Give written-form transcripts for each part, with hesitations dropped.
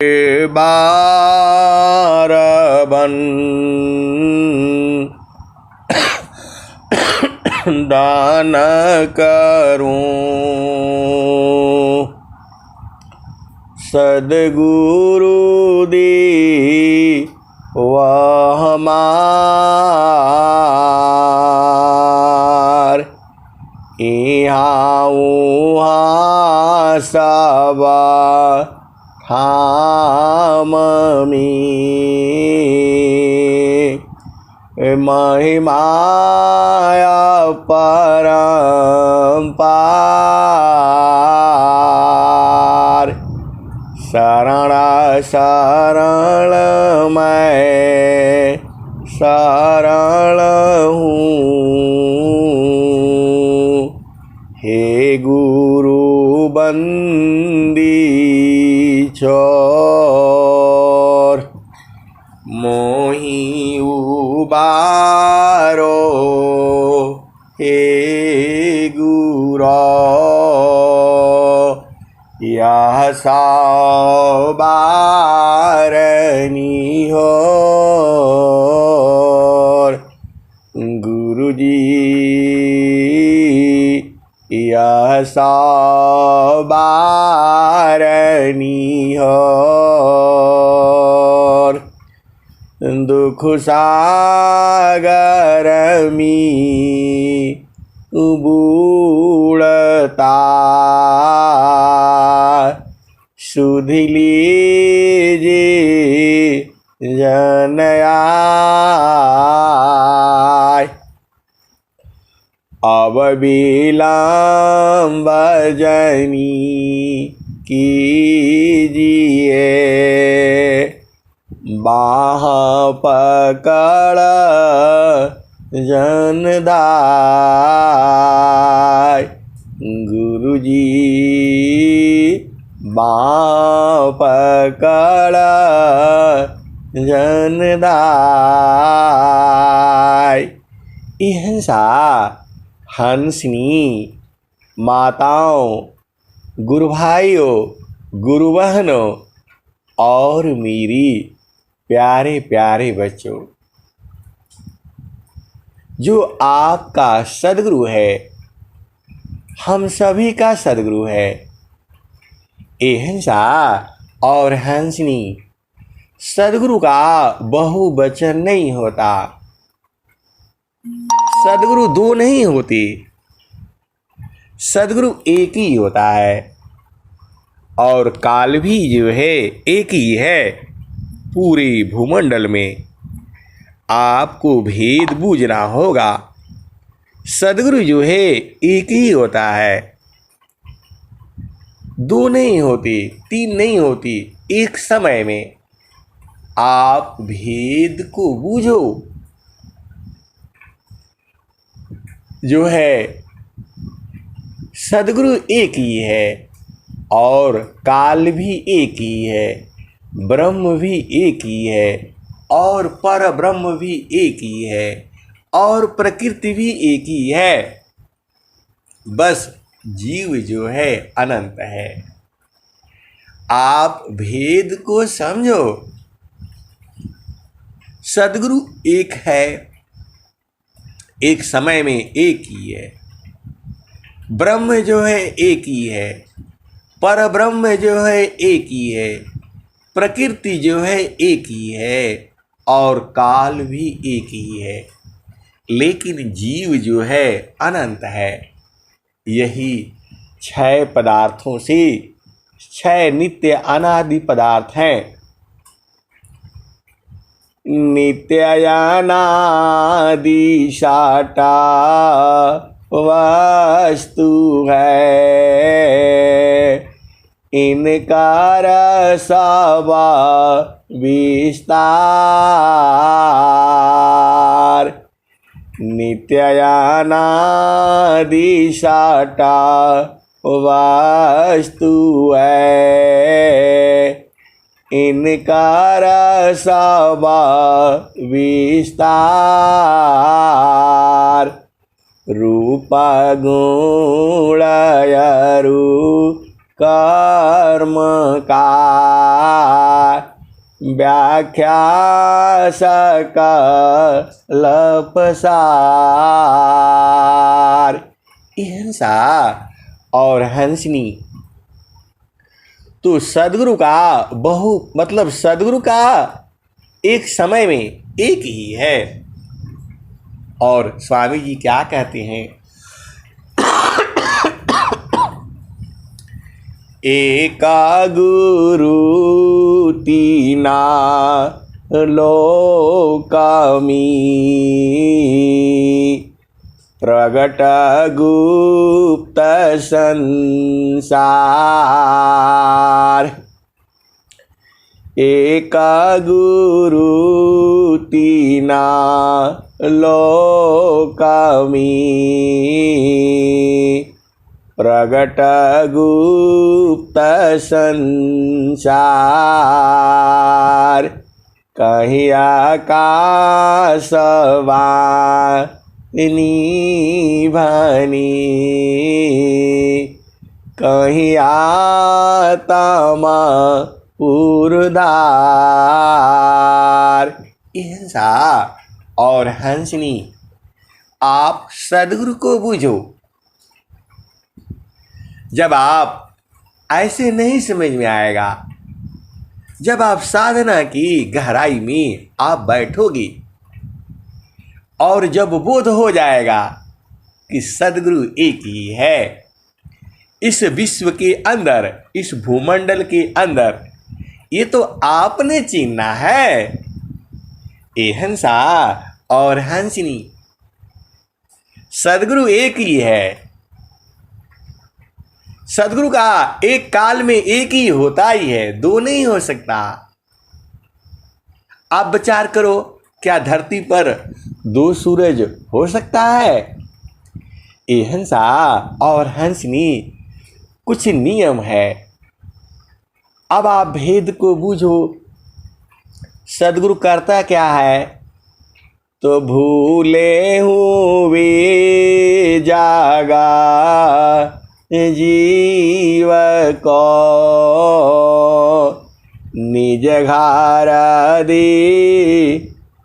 बारबन दान करूं, सद्गुरु दी वह हमार, इहाँ उहाँ सब ठाम में, महिमाया परम्पार, शरण शरण मैं शरण हूँ, हे गुरु बंदी छोर, मोहि उबारो हे गुरो, यह सवारनी हो गुरुजी, यह सवारनी हो, दुख सागर में बूढ़ता, सुध लीजिए जनयाय, अब विलम्ब जनी कीजिए, बाह पकड़ जनदाय, गुरुजी बाह पकड़ जनदाय। अहिंसा हंसनी माताओं, गुरु भाइयों, गुरु बहनों और मेरी प्यारे प्यारे बच्चों, जो आपका सद्गुरु है, हम सभी का सद्गुरु है। अहिंसा और हंसनी सद्गुरु का बहुवचन नहीं होता, सद्गुरु दो नहीं होते, सद्गुरु एक ही होता है। और काल भी जो है एक ही है पूरे भूमंडल में। आपको भेद बूझना होगा, सद्गुरु जो है एक ही होता है, दो नहीं होती, तीन नहीं होती। एक समय में आप भेद को बूझो, जो है सद्गुरु एक ही है और काल भी एक ही है, ब्रह्म भी एक ही है और पर ब्रह्म भी एक ही है और प्रकृति भी एक ही है। बस जीव जो है अनंत है। आप भेद को समझो, सद्गुरु एक है, एक समय में एक ही है, ब्रह्म जो है एक ही है, पर ब्रह्म जो है एक ही है, प्रकृति जो है एक ही है और काल भी एक ही है। लेकिन जीव जो है अनंत है। यही छह पदार्थों से, छह नित्य अनादि पदार्थ हैं। नित्य अनादि साटा वस्तु है, इनका रसवा विस्तार। नित्य अनादि साटा वस्तु है, इनका रसवा विस्तार। रूप गुण कर्म का व्याख्या सकल पसार। हंसा और हंसनी तो सदगुरु का सदगुरु का एक समय में एक ही है। और स्वामी जी क्या कहते हैं, एका गुरु तीना लोकमी, प्रगट गुप्त संसार। एका गुरु तीना लोकमी, प्रगट गुप्त संसार। कहीं आकाशवाणी भनी, कहीं आत्मा उर्धार। हंसा और हंसनी आप सदगुरु को बूझो। जब आप ऐसे नहीं समझ में आएगा, जब आप साधना की गहराई में आप बैठोगे और जब बोध हो जाएगा कि सदगुरु एक ही है, इस विश्व के अंदर, इस भूमंडल के अंदर, ये तो आपने चिन्ना है। ए हंसा और हंसनी सदगुरु एक ही है। सदगुरु का एक काल में एक ही होता ही है, दो नहीं हो सकता। आप विचार करो, क्या धरती पर दो सूरज हो सकता है? ए हंसा और हंसनी कुछ नियम है। अब आप भेद को बूझो। सदगुरु करता क्या है? तो भूले हुए जागा जीव को, निज घर दे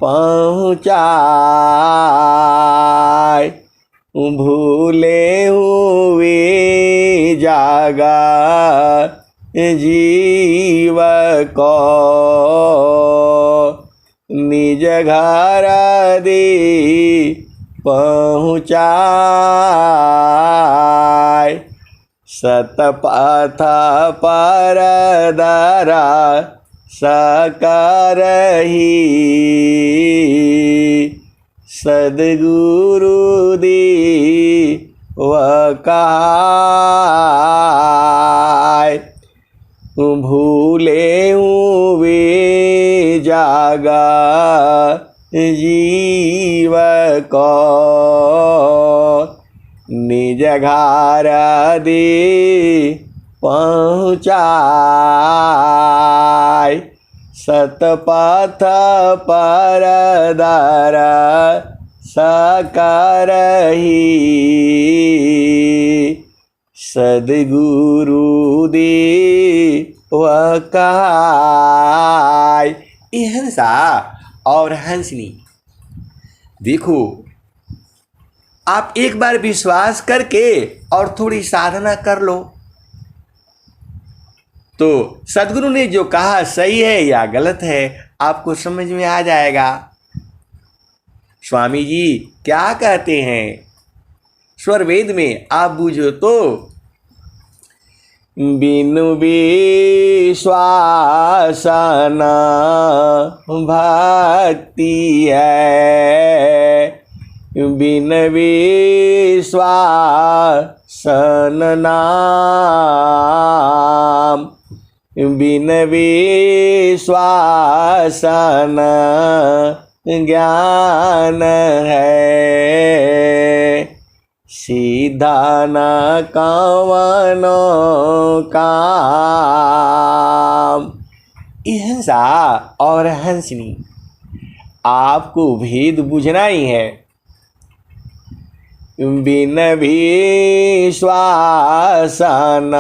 पहुँचाए। भूले हुए जागा जीव को, निज घर दे पहुँचाए। सतपथ पर दरा सकरही, सदगुरु दी वकाय। भूले हुए जागा जीव को, निज घर दे पहुँचाय। सतपथ पर दर सकरही, सदगुरु दे वकाय। हंसा और हंसनी देखो, आप एक बार विश्वास करके और थोड़ी साधना कर लो तो सदगुरु ने जो कहा सही है या गलत है आपको समझ में आ जाएगा। स्वामी जी क्या कहते हैं स्वर वेद में, आप बूझो तो, बिनु विश्वास न भक्ति है, बिन विश्वास न नाम, बिन विश्वास न ज्ञान है, सीधा न कवनो काम। हंसा और हंसनी आपको भेद बुझना ही है। बिन विश्वास न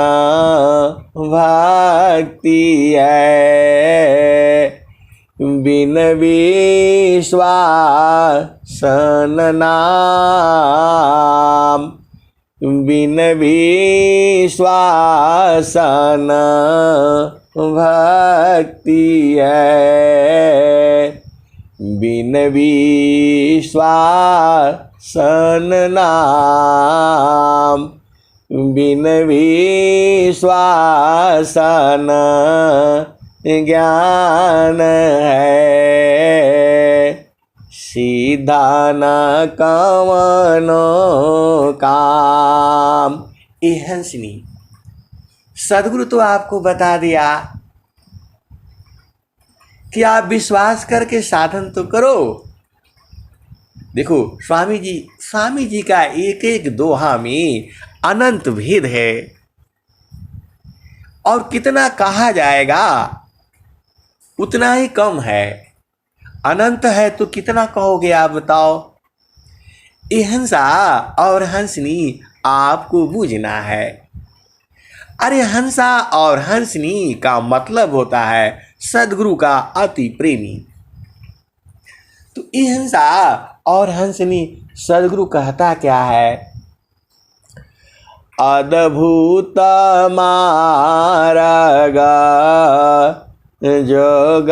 भक्ति है, बिन विश्वासन नाम, बिन विश्वासन भक्ति है, बिन विश्वासन नाम, बिन विश्वासन ज्ञान है, सीधा न कवनो काम। ए हंसनी, सदगुरु तो आपको बता दिया कि आप विश्वास करके साधन तो करो। देखो स्वामी जी का एक एक दोहा में अनंत भेद है, और कितना कहा जाएगा उतना ही कम है। अनंत है तो कितना कहोगे आप बताओ। ये हंसा और हंसनी आपको बूझना है। अरे हंसा और हंसनी का मतलब होता है सदगुरु का अति प्रेमी। तो ये हंसा और हंसनी सदगुरु कहता क्या है? अद्भुत मार्ग जोग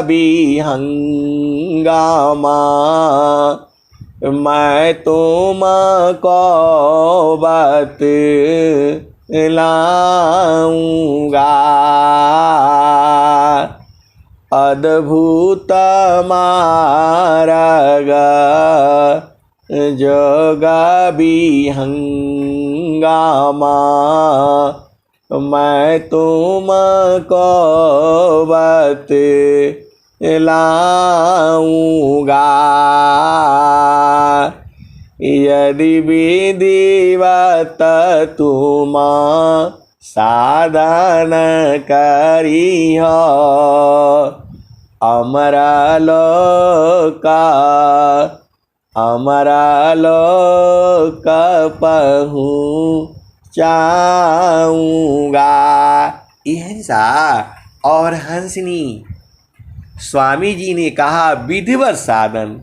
विहंगमा, मैं तुमको बतलाऊंगा। अद्भुत मार्ग जोग विहंगमा, मैं तुमको बतलाऊंगा। यदि विधिवत तुम साधन करी हो, अमरा लोक पहुँचाऊंगा। हंसा और हंसनी, स्वामी जी ने कहा विधिवत साधन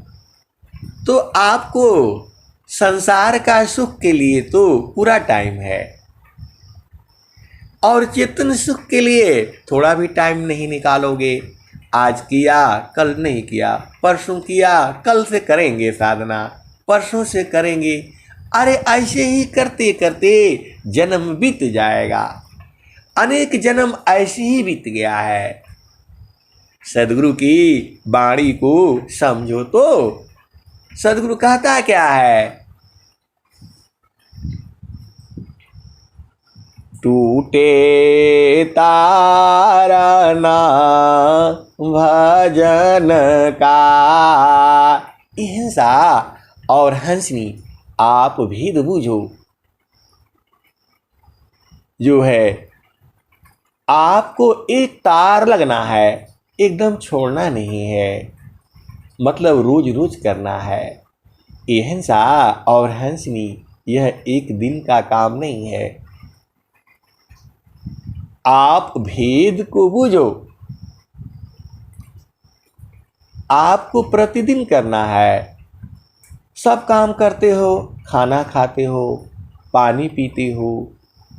तो आपको संसार का सुख के लिए तो पूरा टाइम है, और चेतन सुख के लिए थोड़ा भी टाइम नहीं निकालोगे। आज किया कल नहीं किया, परसों किया कल से करेंगे साधना, परसों से करेंगे। अरे ऐसे ही करते करते जन्म बीत जाएगा। अनेक जन्म ऐसे ही बीत गया है। सदगुरु की वाणी को समझो तो सदगुरु कहता क्या है? टूटे तारना भजन का। हंसा और हंसनी आप भेद बूझो। जो है आपको एक तार लगना है, एकदम छोड़ना नहीं है, मतलब रोज रोज करना है। ये हंसा और हंसनी यह एक दिन का काम नहीं है। आप भेद को बूझो। आपको प्रतिदिन करना है। सब काम करते हो, खाना खाते हो, पानी पीते हो,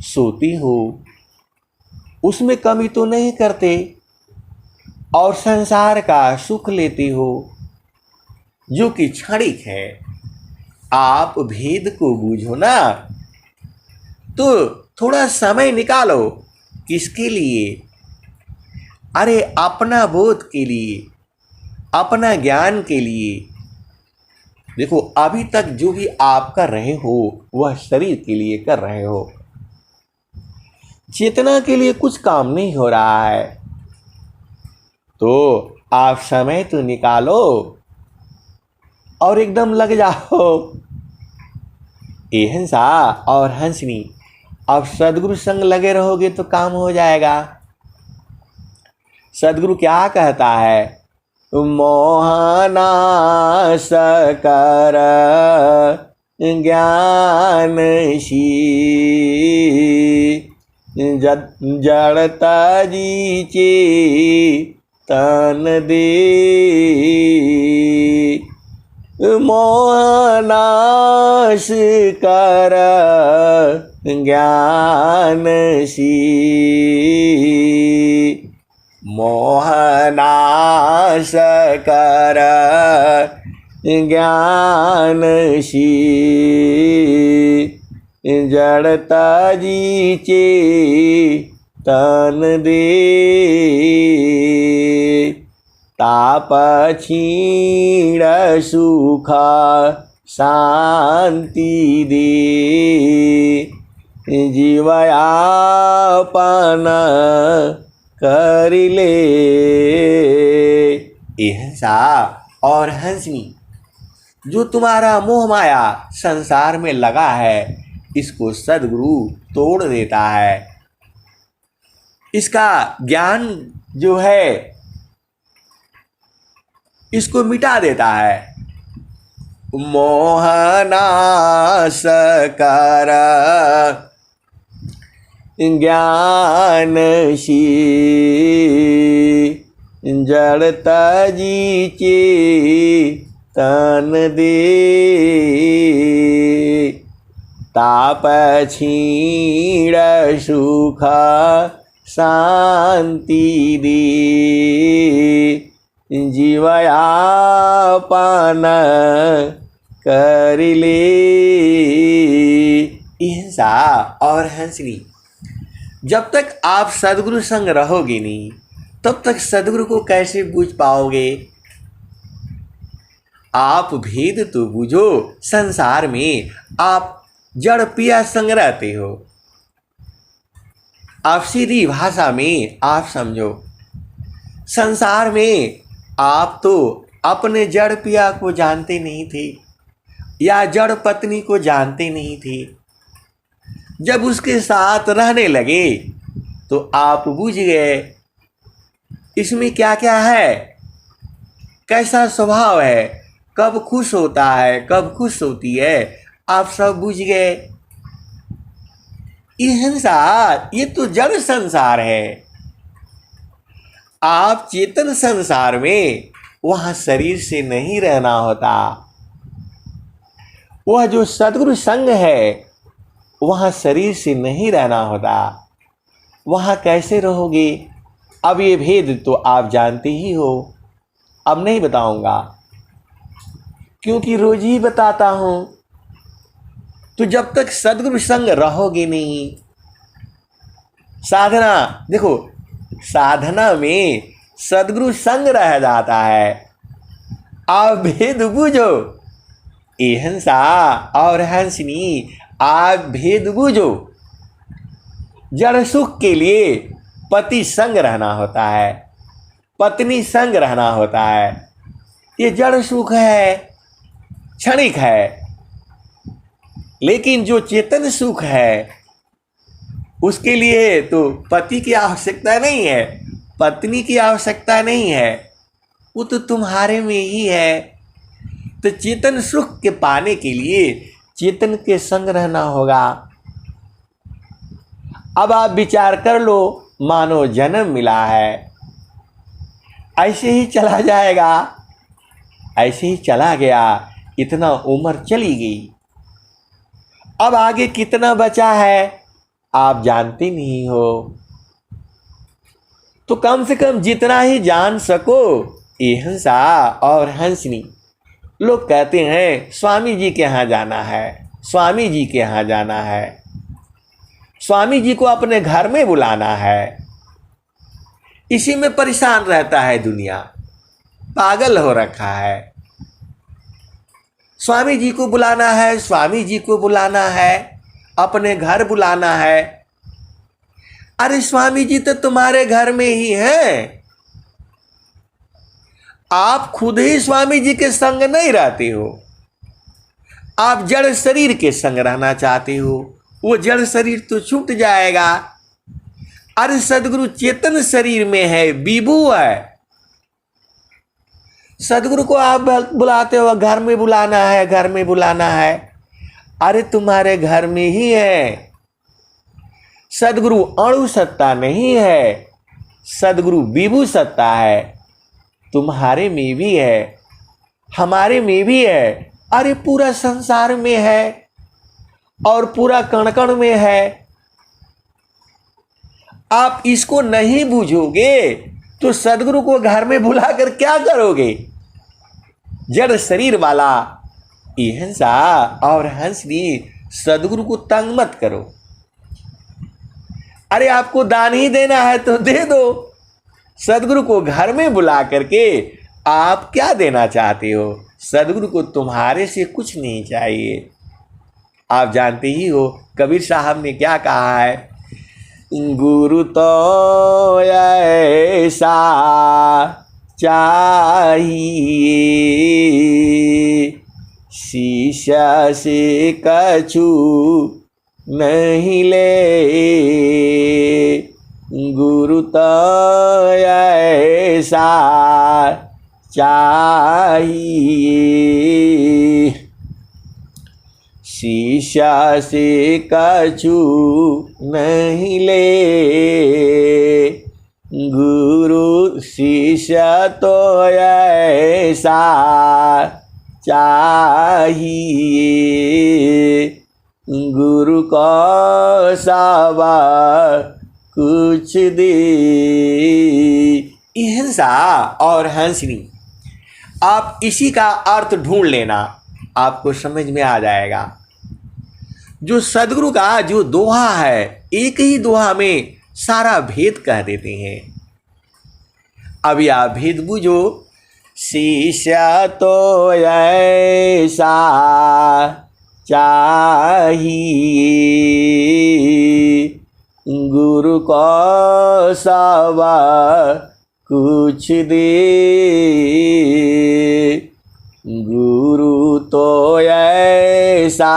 सोती हो, उसमें कमी तो नहीं करते, और संसार का सुख लेते हो जो कि क्षणिक है। आप भेद को बूझो ना, तो थोड़ा समय निकालो। किसके लिए? अरे अपना बोध के लिए, अपना ज्ञान के लिए। देखो अभी तक जो भी आप कर रहे हो वह शरीर के लिए कर रहे हो, चेतना के लिए कुछ काम नहीं हो रहा है। तो आप समय तो निकालो और एकदम लग जाओ। ये हंसा और हंसनी, अब सदगुरु संग लगे रहोगे तो काम हो जाएगा। सदगुरु क्या कहता है? मोहनाश कर ज्ञानशी, जड़ता जीचे तन दे, मोह नाश कर ज्ञान सी, मोह नाश कर ज्ञान सी, जड़ता जीचे तन दे, ताप छीण सुख शांति दे, जीवयापन कर ले। अहिंसा और हंसनी, जो तुम्हारा मोह माया संसार में लगा है, इसको सद्गुरु तोड़ देता है। इसका ज्ञान जो है इसको मिटा देता है। मोह नाश कर ज्ञान सी, जड़ता जीचे तन दे, ताप छीण सुख शांति दे, जीवयापन कर ले। अहिंसा और हंसनी, जब तक आप सद्गुरु संग रहोगे नहीं, तब तक सद्गुरु को कैसे बूझ पाओगे? आप भेद तो बूझो, संसार में आप जड़ पिया संग रहते हो। आप सीधी भाषा में आप समझो, संसार में आप तो अपने जड़ पिया को जानते नहीं थे या जड़ पत्नी को जानते नहीं थे। जब उसके साथ रहने लगे तो आप बूझ गए इसमें क्या क्या है, कैसा स्वभाव है, कब खुश होता है, कब खुश होती है, आप सब बूझ गए। अहिंसा ये तो जड़ संसार है। आप चेतन संसार में वहाँ शरीर से नहीं रहना होता। वह जो सद्गुरु संग है वहाँ शरीर से नहीं रहना होता। वहाँ कैसे रहोगे? अब ये भेद तो आप जानते ही हो, अब नहीं बताऊंगा क्योंकि रोज ही बताता हूँ। तो जब तक सद्गुरु संग रहोगे नहीं, साधना देखो, साधना में सद्गुरु संग रह जाता है। आप भेद बूझो, अहिंसा और हंसनी, आप भेद बूझो। जड़ सुख के लिए पति संग रहना होता है, पत्नी संग रहना होता है। ये जड़ सुख है, क्षणिक है। लेकिन जो चेतन सुख है उसके लिए तो पति की आवश्यकता नहीं है, पत्नी की आवश्यकता नहीं है, वो तो तुम्हारे में ही है। तो चेतन सुख के पाने के लिए चेतन के संग रहना होगा। अब आप विचार कर लो, मानो जन्म मिला है, ऐसे ही चला जाएगा, ऐसे ही चला गया, इतना उम्र चली गई। अब आगे कितना बचा है आप जानते नहीं हो। तो कम से कम जितना ही जान सको, अहिंसा और हंसनी। लोग कहते हैं स्वामी जी के यहाँ जाना है, स्वामी जी के यहाँ जाना है, स्वामी जी को अपने घर में बुलाना है। इसी में परेशान रहता है दुनिया, पागल हो रखा है। स्वामी जी को बुलाना है, स्वामी जी को बुलाना है, अपने घर बुलाना है। अरे स्वामी जी तो तुम्हारे घर में ही हैं। आप खुद ही स्वामी जी के संग नहीं रहते हो। आप जड़ शरीर के संग रहना चाहते हो, वो जड़ शरीर तो छूट जाएगा। अरे सदगुरु चेतन शरीर में है, विभू है। सदगुरु को आप बुलाते हो, घर में बुलाना है, घर में बुलाना है। अरे तुम्हारे घर में ही है। सदगुरु अणु सत्ता नहीं है, सदगुरु विभू सत्ता है। तुम्हारे में भी है, हमारे में भी है, अरे पूरा संसार में है और पूरा कण कण में है। आप इसको नहीं बूझोगे तो सदगुरु को घर में बुलाकर क्या करोगे? जड़ शरीर वाला हिंसा और हंसनी सदगुरु को तंग मत करो। अरे आपको दान ही देना है तो दे दो। सदगुरु को घर में बुला करके आप क्या देना चाहते हो? सदगुरु को तुम्हारे से कुछ नहीं चाहिए। आप जानते ही हो कबीर साहब ने क्या कहा है, गुरु तो ऐसा चाहिए शिष्य से कछु नहीं ले, गुरु तो ऐसा चाहिए शिष्य से कछु नहीं ले, गुरु शिष्य तो ऐसा चाहिए, गुरु को सब कुछ दे। हिंसा और हंसनी, आप इसी का अर्थ ढूंढ लेना, आपको समझ में आ जाएगा। जो सदगुरु का जो दोहा है, एक ही दोहा में सारा भेद कह देते हैं। अभी आप भेद बूझो, शिष्य तो ऐसा चाहिए, गुरु को सब कुछ दे, गुरु तो ऐसा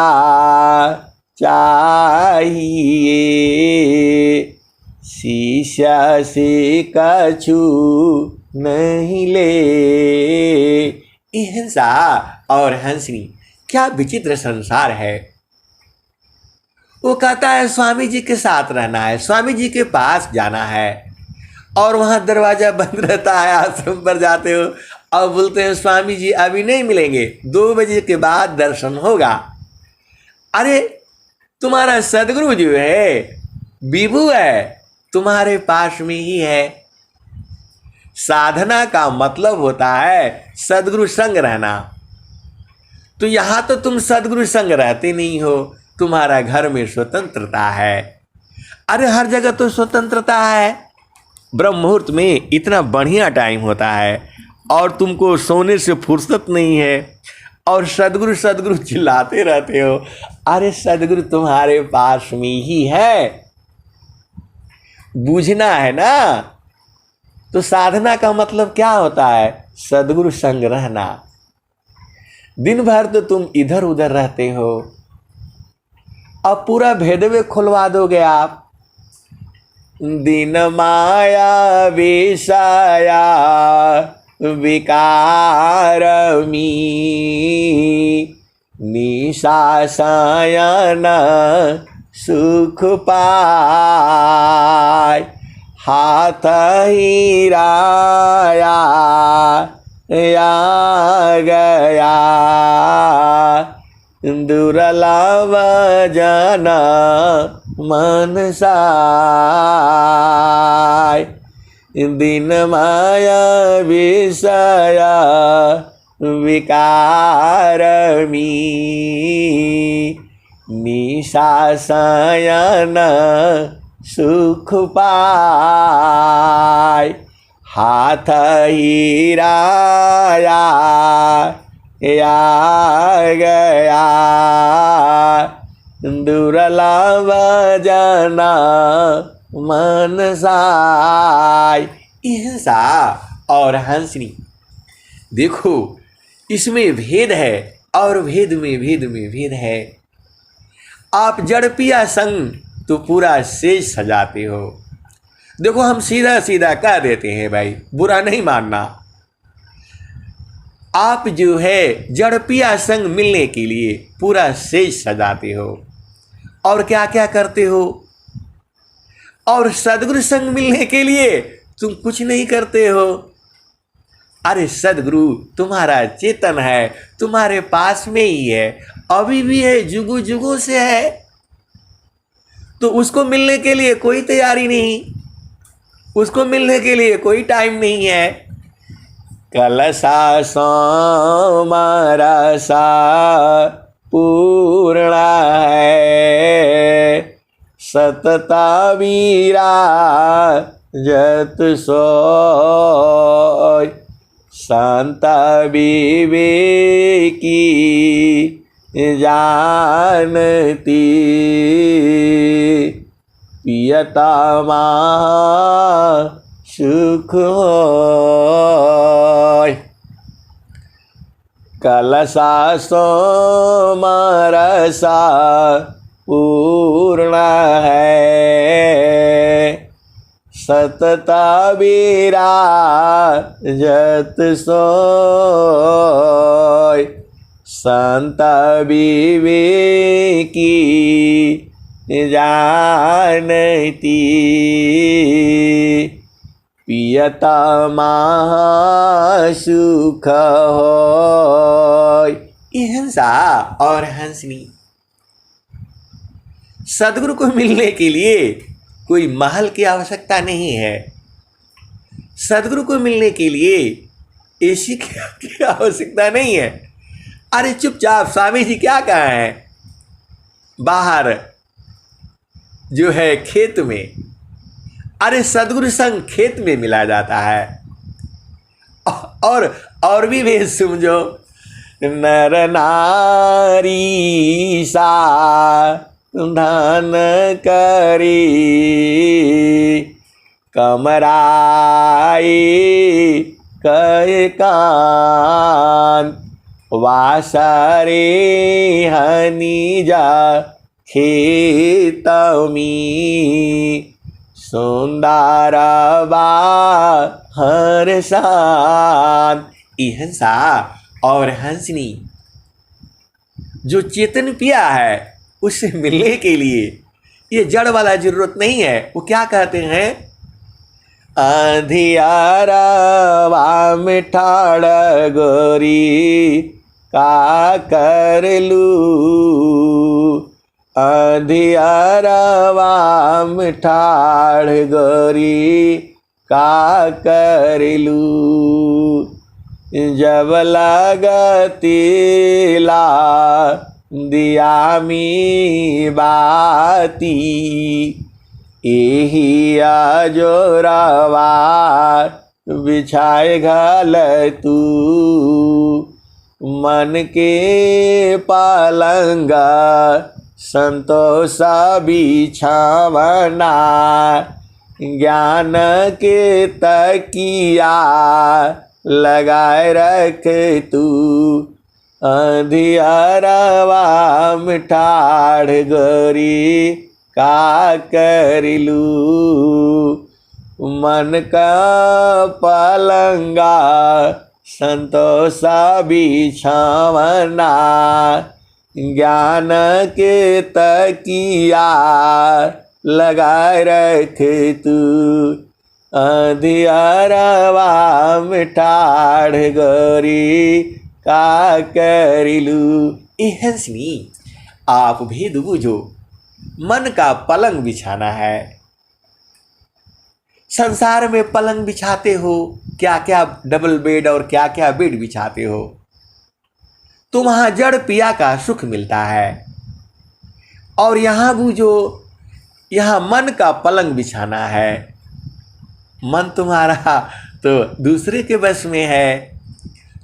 चाहिए शिष्य से कछु नहीं ले। हिंसा और हंसनी, क्या विचित्र संसार है। वो कहता है स्वामी जी के साथ रहना है, स्वामी जी के पास जाना है, और वहाँ दरवाजा बंद रहता है। आश्रम पर जाते हो और बोलते हैं स्वामी जी अभी नहीं मिलेंगे, 2 बजे के बाद दर्शन होगा। अरे तुम्हारा सदगुरु जो है विभु है, तुम्हारे पास में ही है। साधना का मतलब होता है सदगुरु संग रहना। तो यहाँ तो तुम सदगुरु संग रहते नहीं हो, तुम्हारा घर में स्वतंत्रता है। अरे हर जगह तो स्वतंत्रता है। ब्रह्म मुहूर्त में इतना बढ़िया टाइम होता है और तुमको सोने से फुर्सत नहीं है, और सदगुरु सदगुरु चिल्लाते रहते हो। अरे सदगुरु तुम्हारे पास में ही है, बूझना है ना। तो साधना का मतलब क्या होता है? सदगुरु संग रहना। दिन भर तो तुम इधर उधर रहते हो, अब पूरा भेदवे खुलवा दोगे आप। दिन माया विषया विकार निशा शयन सुख पाय, हाथ हिराया या गया, दुर्लभ जन मन साय। दिन माया विषया विकार निशा शयन सुख पाय, हाथ हिराया या गया, दुर्लभ जना मन साय। हिंसा और हंसनी, देखो इसमें भेद है और भेद में भेद में भेद है। आप जड़ पिया संग तो पूरा सेज सजाते हो। देखो हम सीधा सीधा कह देते हैं भाई, बुरा नहीं मानना। आप जो है जड़ पिया संग मिलने के लिए पूरा सेज सजाते हो, और क्या क्या करते हो। और सदगुरु संग मिलने के लिए तुम कुछ नहीं करते हो। अरे सदगुरु तुम्हारा चेतन है, तुम्हारे पास में ही है, अभी भी है, जुगु जुगु से है, तो उसको मिलने के लिए कोई तैयारी नहीं, उसको मिलने के लिए कोई टाइम नहीं है। कलसा सोमरसा पूर्ण है, सतता वीरा जत सोय, संत विवेकी जानती, पियता महा सुख होय। कलसा सोमरसा पूर्ण है, सतता विराजत सोय, संत विवेकी जानती, पियता महासुख होय। ये हंसा और हंसनी, सदगुरु को मिलने के लिए कोई महल की आवश्यकता नहीं है, सदगुरु को मिलने के लिए एसी की आवश्यकता नहीं है। अरे चुपचाप स्वामी जी क्या कहा है, बाहर जो है खेत में, अरे सदगुरु संग खेत में मिला जाता है। और भी भेद समझो, नर नारी सा धन करी, कमराई कय कान, वासरे हनी जा खेतमी, सुंदर हर सान। ये हंसा और हंसनी, जो चेतन पिया है उससे मिलने के लिए ये जड़ वाला जरूरत नहीं है। वो क्या कहते हैं, अंधियारा मिठाड़ गोरी का कर लू, अंधियारा मिठाड़ गोरी का कर लू, जब लगतीला दिया मी बाती, यही जोरावा बिछाए घाल तू, मन के पलंगा संतोषा बिछावना, ज्ञान के तकिया लगाए रख तू, अंधियारवा मिठाड़ गोरी का करिलू, मन का पलंगा संतोषा बिछावना, ज्ञान के तकिया लगाए रख तू, अंधियारवा मिठाड़ गोरी का करिलू। ए हंसनी, आप भेद बुझो, मन का पलंग बिछाना है। संसार में पलंग बिछाते हो, क्या क्या डबल बेड और क्या क्या बेड बिछाते हो, तो वहां जड़ पिया का सुख मिलता है। और यहां बूझो, यहां मन का पलंग बिछाना है। मन तुम्हारा तो दूसरे के बस में है,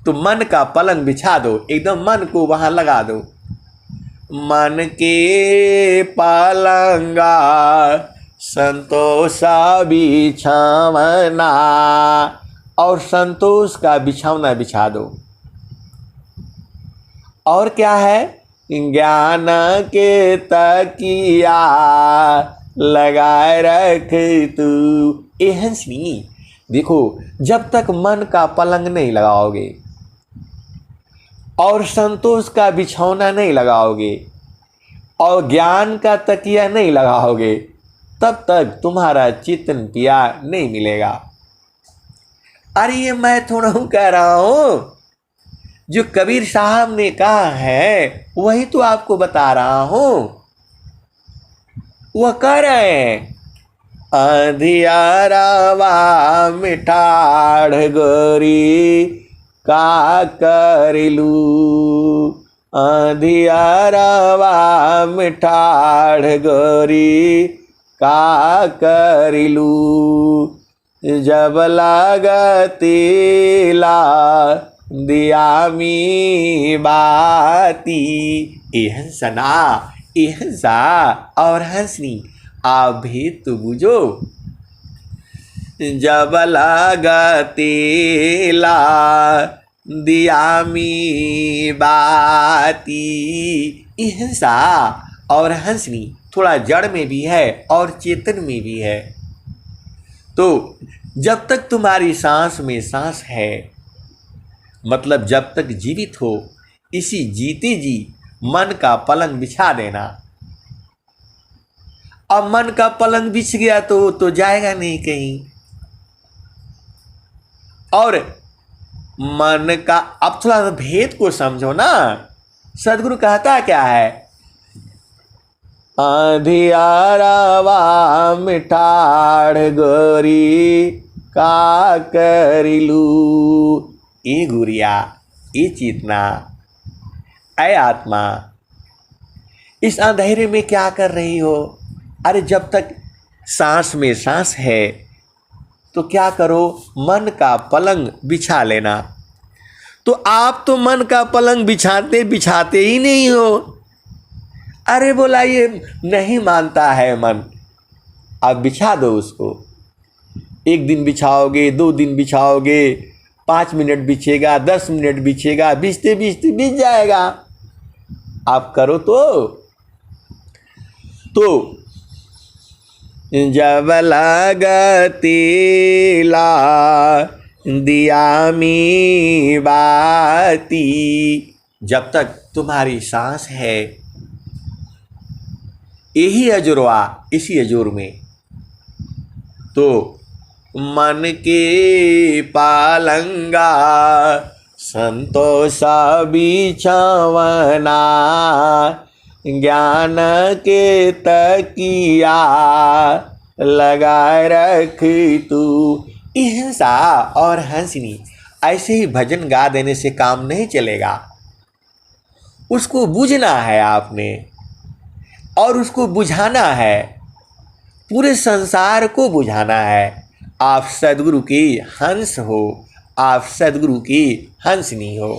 तो मन का पलंग बिछा दो, एकदम मन को वहां लगा दो। मन के पलंगा संतोषा बिछावना, और संतोष का बिछावना बिछा दो। और क्या है, ज्ञान के तकिया लगाए रख तू। ए हंसनी, देखो, जब तक मन का पलंग नहीं लगाओगे और संतोष का बिछौना नहीं लगाओगे और ज्ञान का तकिया नहीं लगाओगे, तब तक तुम्हारा चेतन पिया नहीं मिलेगा। अरे ये मैं थोड़ा हूँ कह रहा हूँ, जो कबीर साहब ने कहा है वही तो आपको बता रहा हूँ। वह कह रहे हैं, अंधियारावा मिठाड़ गोरी का करिलू, अंधियारावा मिठाड़ गोरी का करिलू, जब लागती ला दियामी बाती। ए हंसना, ए हंसा और हंसनी, आप भी तो बुझो। जब लागती ला दियामी बाती। ए हंसा और हंसनी थोड़ा जड़ में भी है और चेतन में भी है। तो जब तक तुम्हारी सांस में सांस है, मतलब जब तक जीवित हो, इसी जीते जी मन का पलंग बिछा देना। अब मन का पलंग बिछ गया तो जाएगा नहीं कहीं। और मन का, अब थोड़ा भेद को समझो ना। सदगुरु कहता क्या है, अंधियारावा मिठाड़ गोरी का करिलू। ए गुरिया, ए चेतना, ऐ आत्मा, इस अंधेरे में क्या कर रही हो? अरे जब तक सांस में सांस है तो क्या करो, मन का पलंग बिछा लेना। तो आप तो मन का पलंग बिछाते बिछाते ही नहीं हो। अरे बोला ये नहीं मानता है मन, आप बिछा दो उसको। 1 दिन बिछाओगे, 2 दिन बिछाओगे, 5 मिनट बिछेगा, 10 मिनट बिछेगा, बिछते बिछते बिछ जाएगा। आप करो तो जब लगती ला दियामी बाती। जब तक तुम्हारी सांस है, यही अजुरवा, इसी अजूर में तो मन के पालंगा संतोषा बिछावना, ज्ञान के तकिया लगा रख तू। हिंसा और हंसनी, ऐसे ही भजन गा देने से काम नहीं चलेगा। उसको बूझना है आपने और उसको बुझाना है, पूरे संसार को बुझाना है। आप सदगुरु की हंस हो, आप सदगुरु की हंसनी हो।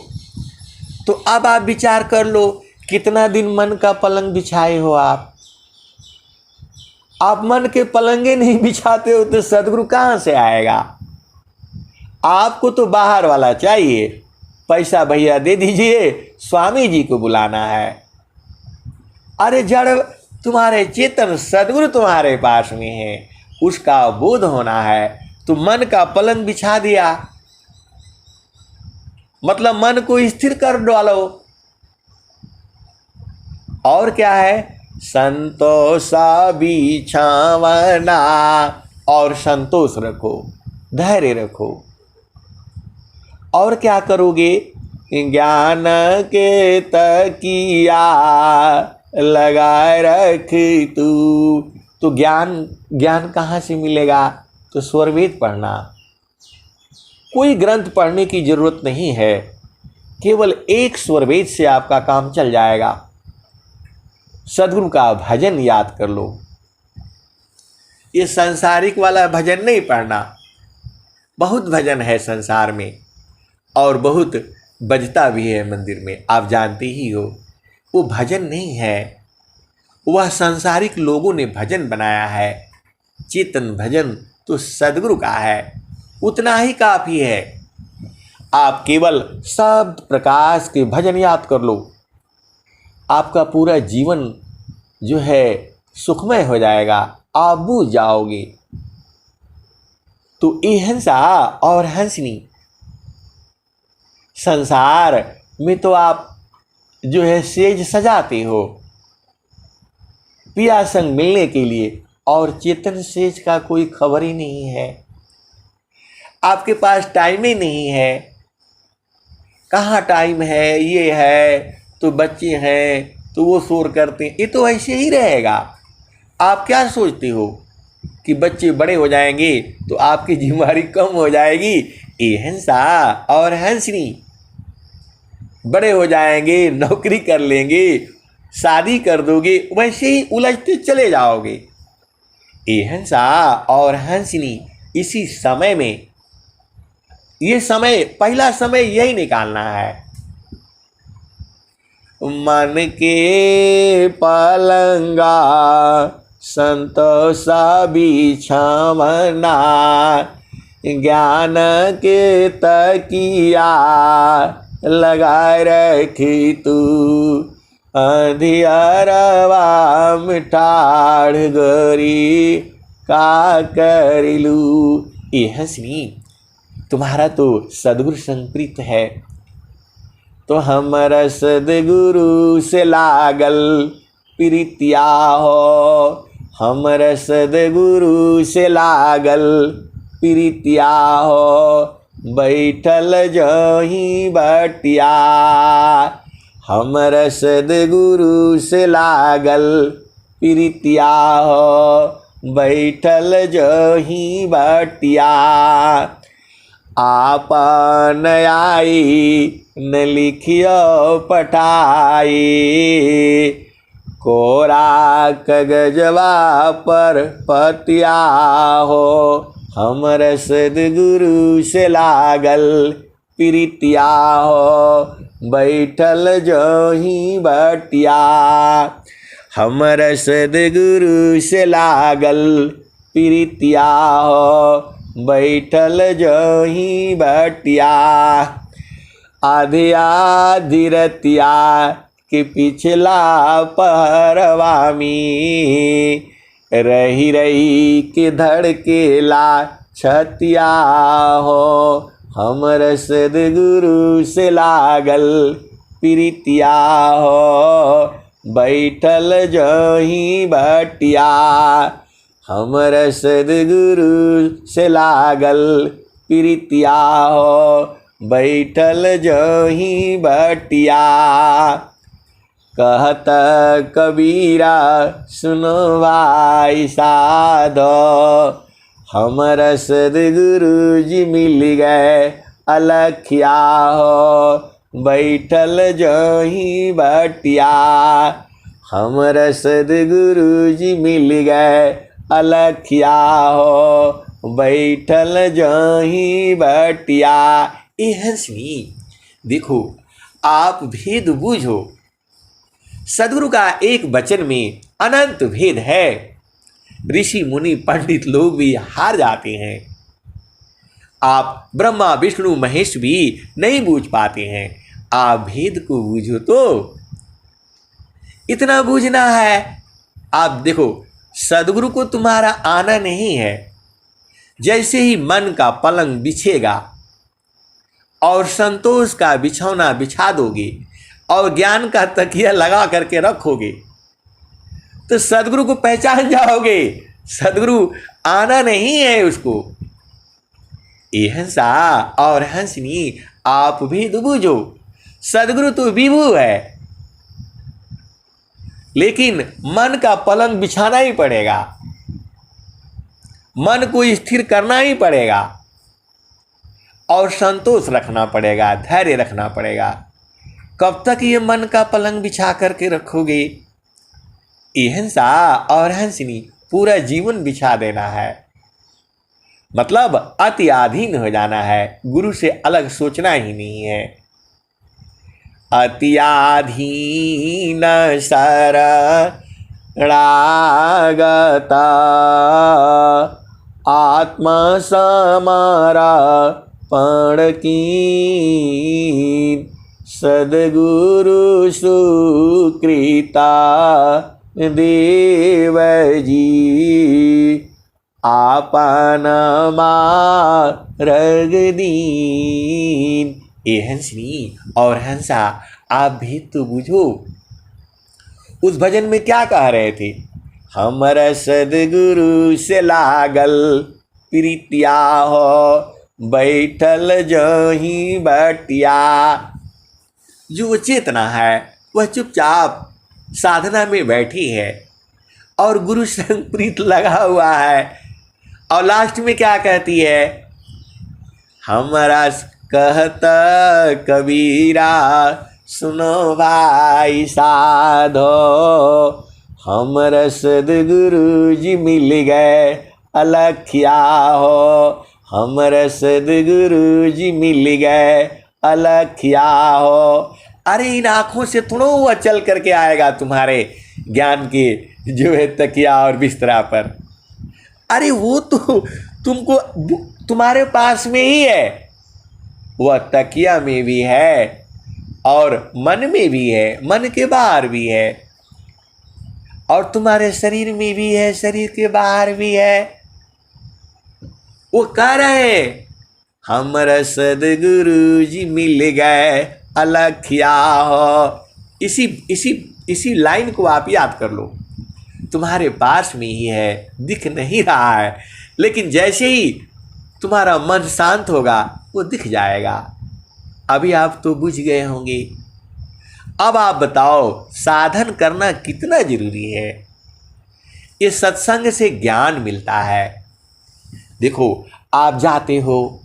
तो अब आप विचार कर लो, कितना दिन मन का पलंग बिछाए हो आप मन के पलंगे नहीं बिछाते हो तो सदगुरु कहाँ से आएगा? आपको तो बाहर वाला चाहिए, पैसा भैया दे दीजिए, स्वामी जी को बुलाना है। अरे जड़ तुम्हारे चेतन सदगुरु तुम्हारे पास में है, उसका बोध होना है। तो मन का पलंग बिछा दिया, मतलब मन को स्थिर कर डालो। और क्या है, संतोषा बिछावना, और संतोष रखो, धैर्य रखो। और क्या करोगे, ज्ञान के तकिया लगा रख तू। तो ज्ञान कहाँ से मिलेगा? तो स्वरवेद पढ़ना। कोई ग्रंथ पढ़ने की जरूरत नहीं है, केवल एक स्वरवेद से आपका काम चल जाएगा। सदगुरु का भजन याद कर लो। ये सांसारिक वाला भजन नहीं पढ़ना। बहुत भजन है संसार में और बहुत बजता भी है मंदिर में, आप जानते ही हो। वो भजन नहीं है, वह सांसारिक लोगों ने भजन बनाया है। चेतन भजन तो सदगुरु का है, उतना ही काफ़ी है। आप केवल शब्द प्रकाश के भजन याद कर लो, आपका पूरा जीवन जो है सुखमय हो जाएगा, आप बूझ जाओगे। तो ये हंसा और हंसनी, संसार में तो आप जो है सेज सजाते हो पिया संग मिलने के लिए, और चेतन सेज का कोई खबर ही नहीं है। आपके पास टाइम ही नहीं है। कहाँ टाइम है, ये है तो बच्चे हैं तो वो शोर करते हैं, ये तो ऐसे ही रहेगा। आप क्या सोचते हो कि बच्चे बड़े हो जाएंगे तो आपकी जिम्मेदारी कम हो जाएगी? ये हंसा और हंसनी बड़े हो जाएंगे, नौकरी कर लेंगे, शादी कर दोगे, वैसे ही उलझते चले जाओगे। ये हंसा और हंसनी इसी समय में, ये समय, पहला समय यही निकालना है। मन के पलंगा संतोषा बिछावना, ज्ञान के तकिया लगा रखी तू, अंधियारवा मिठाड़ गोरी का करिलू। ये हंसनी, तुम्हारा तो सदगुरु संप्रीत है, तो हमरा सदगुरु से लागल प्रीतिया हो, हमरा सदगुरु से लागल प्रीतिया हो, बैठल जही बटिया। हमरा सदगुरु से लागल प्रीतिया हो, बैठल जही बटिया। आपन आई न लिखियो पठाई, कोरा कगजवा पर पतिया हो, हमर सदगुरु से लागल प्रीतिया हो, बैठल जही बटिया। हमर सदगुरु से लागल प्रीतिया हो, बैठल जही बटिया। आधी आधी रतिया के पिछला पहरवा में, रही रही के धड़केला छतिया हो, हमर सदगुरु से लागल प्रीतिया हो, बैठल जही बटिया। हमर सदगुरु से लागल प्रीतिया हो, बैठल जही बटिया। कहत कबीरा सुनो भाई साधो, हमर सदगुरु जी मिल गए अलखिया हो, बैठल जही बटिया। हमर सदगुरु जी मिल गए अलखिया हो, बैठल जही बटिया। ए हंसनी, देखो आप भेद बूझो, सदगुरु का एक वचन में अनंत भेद है। ऋषि मुनि पंडित लोग भी हार जाते हैं, आप ब्रह्मा विष्णु महेश भी नहीं बूझ पाते हैं। आप भेद को बूझो तो इतना बूझना है। आप देखो, सदगुरु को तुम्हारा आना नहीं है। जैसे ही मन का पलंग बिछेगा और संतोष का बिछौना बिछा दोगे और ज्ञान का तकिया लगा करके रखोगे तो सदगुरु को पहचान जाओगे। सदगुरु आना नहीं है उसको। ये हंसा और हंसनी, आप भी बूझो, सदगुरु तो विभु है, लेकिन मन का पलंग बिछाना ही पड़ेगा, मन को स्थिर करना ही पड़ेगा और संतोष रखना पड़ेगा, धैर्य रखना पड़ेगा। कब तक ये मन का पलंग बिछा करके रखोगे? ये हंसा और हंसनी पूरा जीवन बिछा देना है, मतलब अति आधीन हो जाना है, गुरु से अलग सोचना ही नहीं है। अति आधीन शरणागत आत्मा समारा पण की, सदगुरु सुकृता देव जी, आपन मार्ग दीन। ये हंसनी और हंसा, आप भी तो बूझो। उस भजन में क्या कह रहे थे? हमर सदगुरु से लागल प्रीतिया हो, बैठल जही बटिया। जो चेतना है वह चुपचाप साधना में बैठी है और गुरु संग प्रीत लगा हुआ है। और लास्ट में क्या कहती है? हमारा कहता कबीरा सुनो भाई साधो, हमर सदगुरु जी मिल गए अलखिया हो। हमर सदगुरु जी मिल गए अलखिया हो। अरे इन आँखों से थोड़ा वह चल करके आएगा तुम्हारे ज्ञान के जो है तकिया और बिस्तरा पर। अरे वो तो तुमको तुम्हारे पास में ही है, वह तकिया में भी है और मन में भी है, मन के बाहर भी है, और तुम्हारे शरीर में भी है, शरीर के बाहर भी है। वो कह रहे हैं हमर सदगुरु जी मिल गए अलखिया हो। इसी लाइन को आप याद कर लो। तुम्हारे पास में ही है, दिख नहीं रहा है, लेकिन जैसे ही तुम्हारा मन शांत होगा वो दिख जाएगा। अभी आप तो बुझ गए होंगे। अब आप बताओ साधन करना कितना जरूरी है? ये सत्संग से ज्ञान मिलता है। देखो आप जाते हो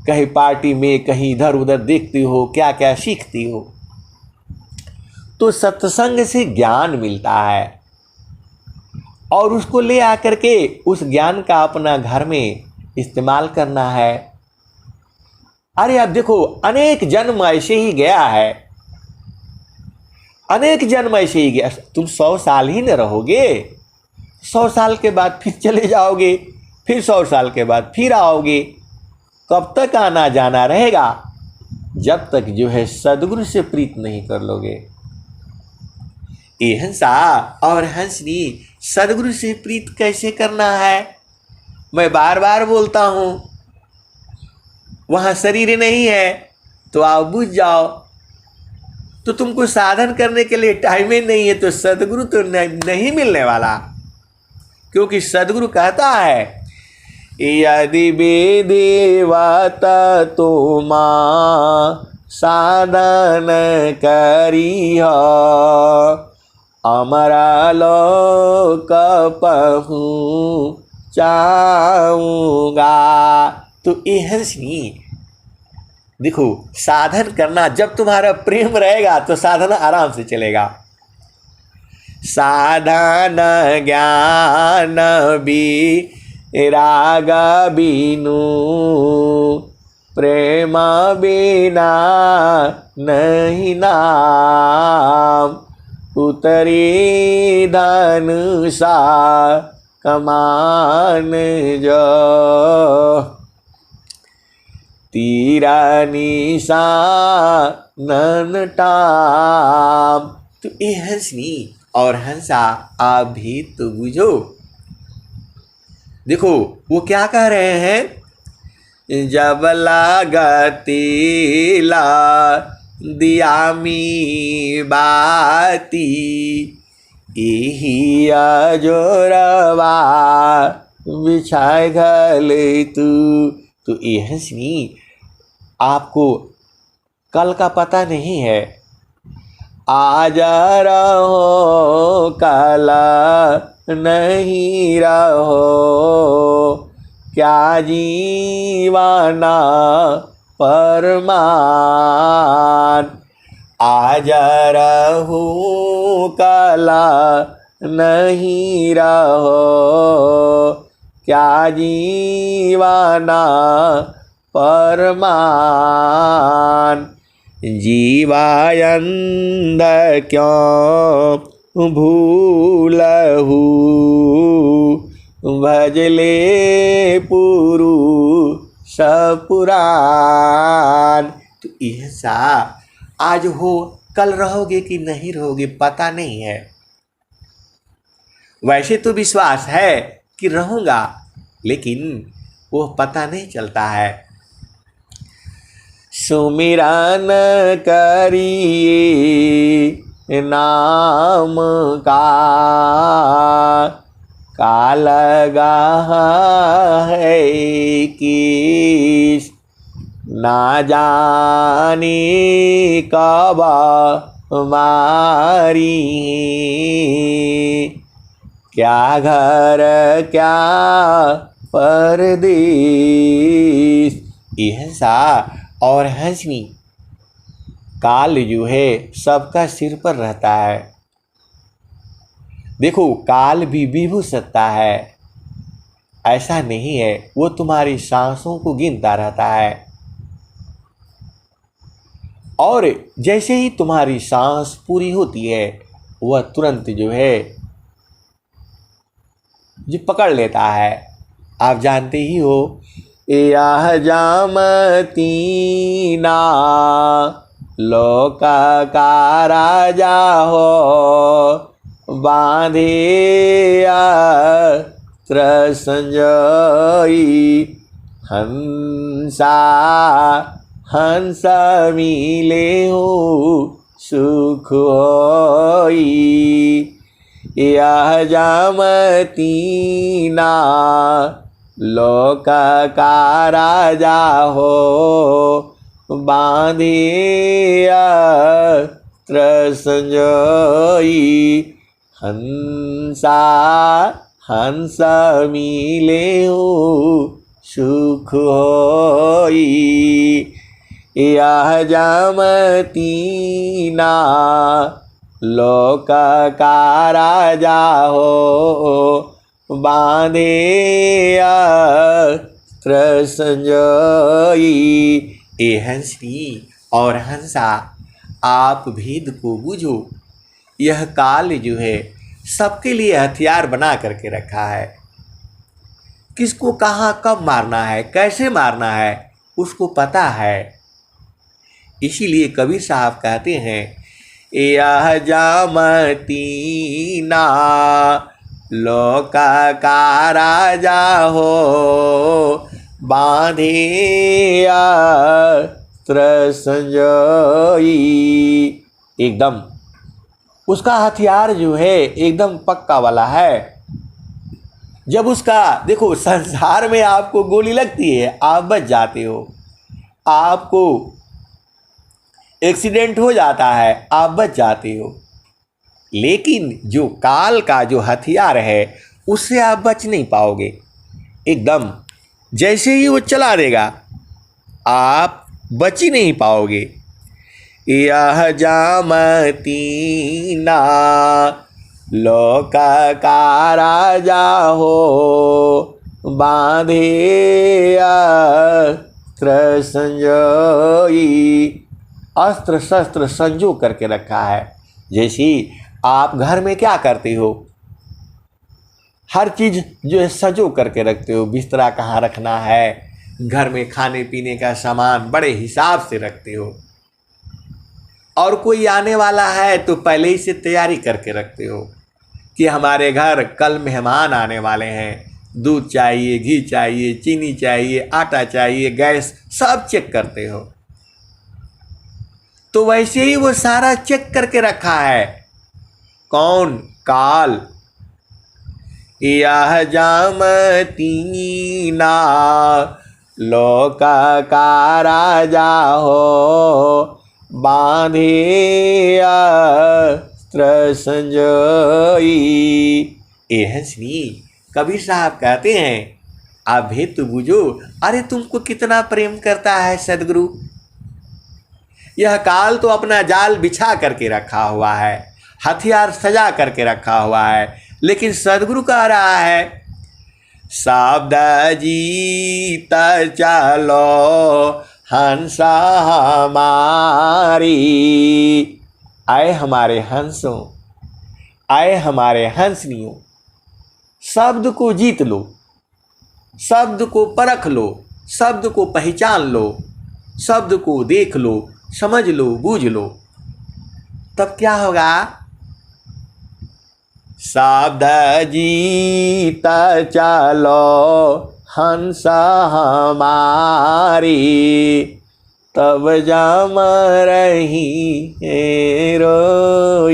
कहीं पार्टी में, कहीं इधर उधर देखते हो, क्या क्या सीखती हो, तो सत्संग से ज्ञान मिलता है और उसको ले आकर के उस ज्ञान का अपना घर में इस्तेमाल करना है। अरे अब देखो अनेक जन्म ऐसे ही गया है, अनेक जन्म ऐसे ही गया। तुम 100 साल ही न रहोगे, 100 साल के बाद फिर चले जाओगे, फिर 100 साल के बाद फिर आओगे। कब तक आना जाना रहेगा? जब तक जो है सदगुरु से प्रीत नहीं कर लोगे। ये हंसा और हंसनी सदगुरु से प्रीत कैसे करना है? मैं बार बार बोलता हूँ, वहाँ शरीर नहीं है तो आप बुझ जाओ। तो तुमको साधन करने के लिए टाइम ही नहीं है तो सदगुरु तो नहीं मिलने वाला। क्योंकि सदगुरु कहता है यदि विधिवत तुमा साधन करी हो, अमरा लोक पहुँचाऊंगा। तो ये हंसनी देखो, साधन करना जब तुम्हारा प्रेम रहेगा तो साधना आराम से चलेगा। साधन ज्ञान भी राग बिनु, प्रेम बिना नहीं नाम। उतरी धनुषा कमान जो, तीरा निशान टाम। तो ये हंसनी और हंसा आप भी तो बुझो। देखो वो क्या कह रहे हैं? जब लागतीला दिया मी बाती, यही जोरवा बिछाए घले तू। तो ये हंसनी आपको कल का पता नहीं है, आज रहो कल नहीं रहो, क्या जीवाना परमान। आज रहूं कल नहीं रहो, क्या जीवाना परमान। जीवायंद क्यों भूलहू, भजले पुरुष पुराण। तो यह सा आज हो कल रहोगे कि नहीं रहोगे पता नहीं है। वैसे तो विश्वास है कि रहूँगा, लेकिन वो पता नहीं चलता है। सुमिरन करिए नाम का, काल गाहा है किस ना जाने कब मारी। क्या घर क्या परदेश। ये हंसा और हंसनी। काल जो है सबका सिर पर रहता है। देखो काल भी विभु सत्ता है, ऐसा नहीं है। वो तुम्हारी सांसों को गिनता रहता है और जैसे ही तुम्हारी सांस पूरी होती है वह तुरंत जो है जो पकड़ लेता है। आप जानते ही हो, यह जामती ना लोक का राजा हो बांधे अस्त्र संजयी। हंसा हंस मिले हो सुख होई। यह जामती ना लोक का राजा हो बांधे अस्त्र संजयी। हंसा हंस मिले हो सुख होई। यह जामती ना लोक का राजा हो बांधे अस्त्र संजयी। ए हंसनी और हंसा, आप भेद को बूझो। यह काल जो है सबके लिए हथियार बना करके रखा है। किसको कहाँ कब मारना है, कैसे मारना है, उसको पता है। इसीलिए कबीर साहब कहते हैं, यह जामती ना लोक का राजा हो बांधे अस्त्र संजयी। एकदम उसका हथियार जो है एकदम पक्का वाला है। जब उसका देखो, संसार में आपको गोली लगती है, आप बच जाते हो। आपको एक्सीडेंट हो जाता है, आप बच जाते हो। लेकिन जो काल का जो हथियार है उससे आप बच नहीं पाओगे। एकदम जैसे ही वो चला देगा आप बच ही नहीं पाओगे। यह जामती ना लोक का राजा हो बांधे अस्त्र संजयी। अस्त्र शस्त्र संजो करके रखा है। जैसे आप घर में क्या करते हो, हर चीज़ जो है सजो करके रखते हो। बिस्तरा कहाँ रखना है, घर में खाने पीने का सामान बड़े हिसाब से रखते हो। और कोई आने वाला है तो पहले ही से तैयारी करके रखते हो कि हमारे घर कल मेहमान आने वाले हैं, दूध चाहिए, घी चाहिए, चीनी चाहिए, आटा चाहिए, गैस सब चेक करते हो। तो वैसे ही वो सारा चेक करके रखा है। कौन? काल। यह जामती ना लोक का राजा हो बांधे अस्त्र संजयी। ए हंसनी, कबीर साहब कहते हैं, आप भेद तो बूझो। अरे तुमको कितना प्रेम करता है सदगुरु। यह काल तो अपना जाल बिछा करके रखा हुआ है, हथियार सजा करके रखा हुआ है। लेकिन सदगुरु कह रहा है, शब्द जीत चलो हंसा हमारी। आए हमारे हंसों, आए हमारे हंसनियों, शब्द को जीत लो, शब्द को परख लो, शब्द को पहचान लो, शब्द को देख लो, समझ लो, बूझ लो। तब क्या होगा? शब्द जीत चलो हंसा हमारी, तब जाम रही है रोई।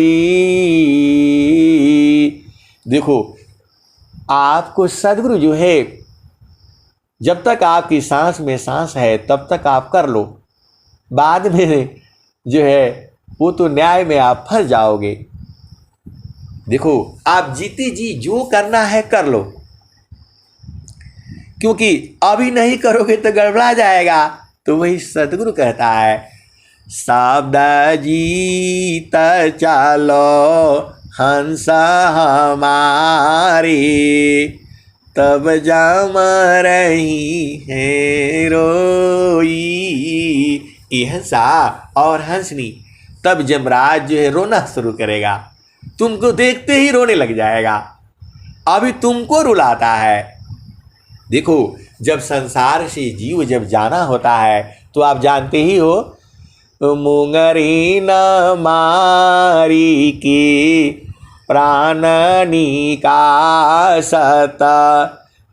देखो, आपको सद्गुरु जो है, जब तक आपकी सांस में सांस है तब तक आप कर लो, बाद में जो है वो तो न्याय में आप फंस जाओगे। देखो, आप जीते जी जो करना है कर लो, क्योंकि अभी नहीं करोगे तो गड़बड़ा जाएगा। तो वही सतगुरु कहता है, शब्द जीत चालो हंस हमारे, तब जम रही है रोई। ये हंसा और हंसनी, तब जमराज जो है रोना शुरू करेगा, तुमको देखते ही रोने लग जाएगा, अभी तुमको रुलाता है। देखो, जब संसार से जीव जब जाना होता है तो आप जानते ही हो, मुंगरी न मारी की प्राण निकासत,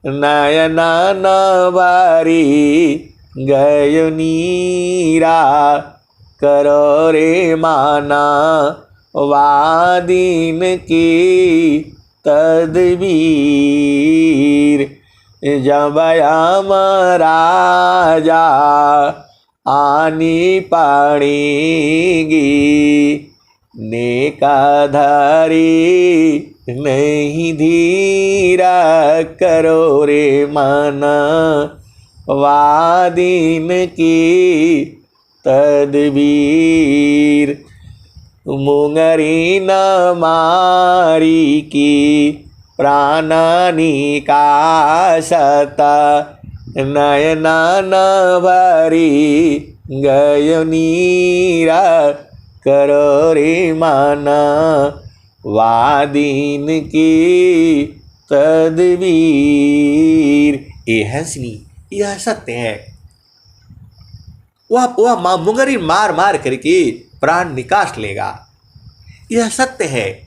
नयन नवरी गय नीरा, करो रे माना वादीन की तदबीर। जब यम राजा आनी पड़ेगी, नेकाधारी नहीं धीरा, करो रे मन वादीन की तदबीर। मुंगरी न मारी की प्राण निकासत, नयन नवरी गय नीरा, करो रे मन वादीन की तदबीर। ये हंसनी, यह सत्य है। वह मुंगरी मार मार करके प्राण निकास लेगा, यह सत्य है।